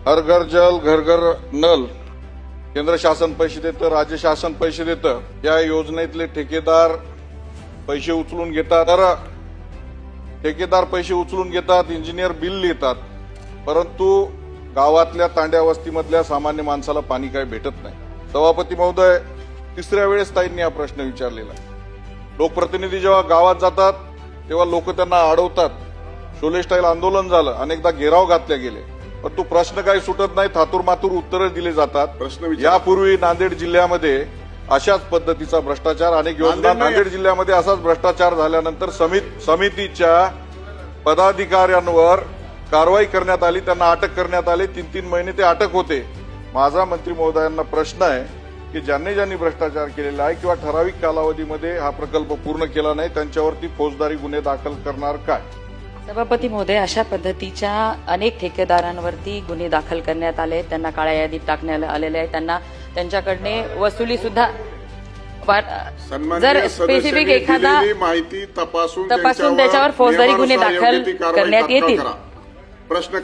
हर घर जल घर घर नल केंद्र शासन पैसे देतं, राज्य शासन पैसे देतं. या योजनेतले ठेकेदार पैसे उचलून घेतात. तर ठेकेदार पैसे उचलून घेतात, इंजिनियर बिल लिहितात, परंतु गावातल्या तांड्या वस्तीमधल्या सामान्य माणसाला पाणी काही भेटत नाही. सभापती महोदय, तिसऱ्या वेळेस ताईंनी हा प्रश्न विचारलेला. लोकप्रतिनिधी जेव्हा गावात जातात तेव्हा लोक त्यांना अडवतात. शोले स्टाईल आंदोलन झालं, अनेकदा घेराव घातले गेले, परंतु प्रश्न काही सुटत नाही. थातूर मातूर उत्तरं दिली जातात. यापूर्वी नांदेड जिल्ह्यामध्ये अशाच पद्धतीचा भ्रष्टाचार, अनेक योजना नांदेड जिल्ह्यामध्ये असाच भ्रष्टाचार झाल्यानंतर समितीच्या पदाधिकाऱ्यांवर कारवाई करण्यात आली, त्यांना अटक करण्यात आली. 3-3 महिने ते अटक होते. माझा मंत्री महोदयांना प्रश्न आहे की ज्यांनी भ्रष्टाचार केलेला आहे किंवा ठराविक कालावधीमध्ये हा प्रकल्प पूर्ण केला नाही त्यांच्यावरती फौजदारी गुन्हे दाखल करणार काय? सभापती महोदय, अशा पद्धतीच्या अनेक ठेकेदारांवरती गुन्हे दाखल करण्यात आले, त्यांना काळ्या यादीत टाकण्यात आलेले आहे. त्यांच्याकडे वसुली सुद्धा जर स्पेसिफिक एखादा माहिती तपासून त्याच्यावर फौजदारी गुन्हे दाखल करण्यात येतील. प्रश्न